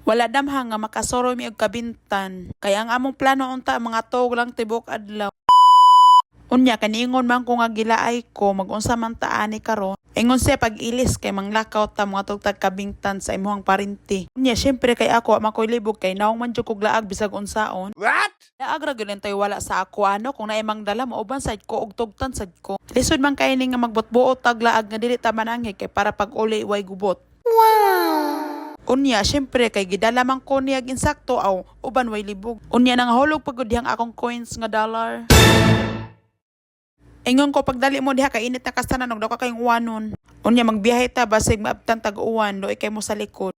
Wala damhang nga makasoro mi og kabintan. Kaya ang among plano unta mga tog lang tibok adlaw. Unya kaniingon man ko nga gilaay ko mag-unsa man ta ani karon. Ingon siya pag-ilis kay manglakaw ta mga tugtag kabingtan sa imuhang parinti. Unya syempre kay ako makoy libog kay naong man jud kog laag bisag unsaon. What? Laag ra gyud tay wala sa ako ano kung naay mangdala mauban sad ko og tugtan sad ko. Lisod man kay ni nga magbotbuot tag laag nga dili ta mananghi kay para pag uli way gubot. Unya, syempre, kay gidala man ko niya insakto aw, uban way libog. Unya, nangahulog pagod diyang akong coins nga dollar. Ingon ko pagdali mo diha kay init na kastanan og daw ka kayong uwanon. Unya, magbiyahe ta basig maabtan tag-uwan do ikay mo sa likod.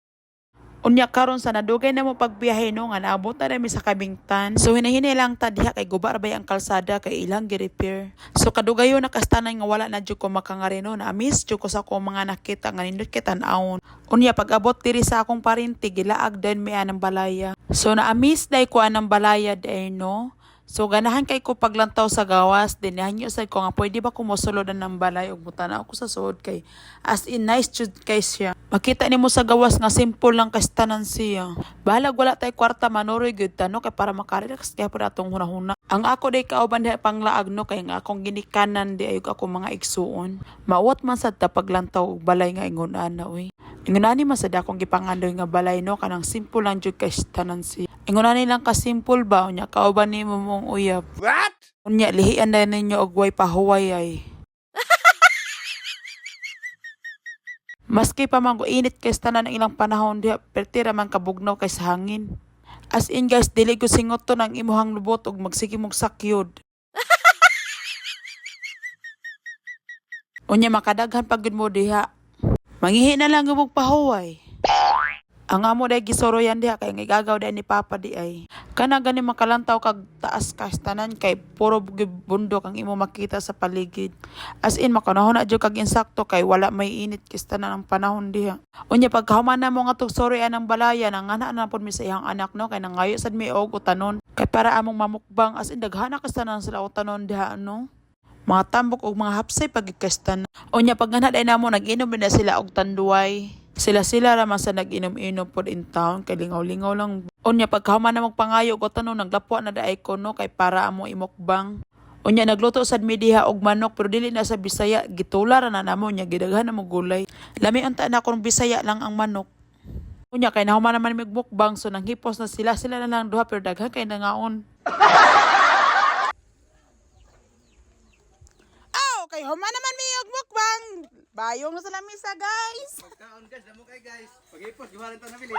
Unya karon sa nadugay na mo pagbiyahe no nga naabot na rami sa kabingtan. So hinahinay lang ta diha kay guba ra bay ang kalsada kay ilang gi-repair. So kadugayon na kastanay nga wala na jud ko makangareno na miss jud ko sa ko mga nakita nga nindot kay tan-awon. Unya pag-abot diri sa akong parinti gilaag din mi anang balaya. So na-miss day ko anang balaya day no. So ganahan kay ko paglantaw sa gawas din hanyo sad ko nga pwede ba ko mosulodan ng balay ug butana ako sa suod kay as in nice jud kay siya. Makita nimo sa gawas nga simple lang kastanan siya. Bahalag wala tay kwarta manuroy gyud tano kay para makarelax kay pud atong hunahuna. Ang ako day kauban diha panglaag no kay nga akong ginikanan di ayog ako mga igsuon. Mauwat man sad ta paglantaw og balay nga ingon ana oy. Ingon ani man sad akong gipangandoy nga balay no kanang simple lang jud kay kastanan siya. Ingon ani lang ka simple ba unya kauban nimo mong uyab. What? Unya lihian na ninyo og way pahuway ay. Maski pa man ko init kay tanan ang ilang panahon diha pertira man kabugnaw kay sa hangin. As in guys dili ko singot to ng imuhang lubot og magsige mong sakyod. Unya makadaghan pagud mo diha. Mangihi na lang gubog pahuway. Ang amo day gisoroyan diha kay ngigagaw day ni Papa di ay. Kana gani makalantaw kag taas kastanan kay puro bundok ang imo makita sa paligid. As in makanahon na jud kag insakto kay wala may init kastanan ang panahon diha. Unya pagkahuman na mo nga tugsoroyan ang balaya nang ana na pud mi sa iyang anak no kay nangayo sad mi og utanon. Kay para among mamukbang as in daghana kastanan sila utanon diha no. Mga tambok og mga hapsay pagikastan. Unya pag ngana day namo nag-inom na sila og tanduay. Sila raman sa nag-inom-inom pod in town kay lingaw-lingaw lang. Unya pagkahuman na magpangayo ko tanong naglapwa na daay ko no kay para amo imukbang. Unya nagluto sad mi diha og manok pero dili na sa Bisaya gitular na namo nya gidaghan na mo gulay. Lami unta na kung Bisaya lang ang manok. Unya kay nahuman naman mi mukbang so nanghipos na sila na lang duha pero daghan kay nangaon. Kay human naman mi og mukbang. Bayong na sa lamisa guys. Pagkaon guys, damo kay guys. Pag-ipos giwalan ta na bilin.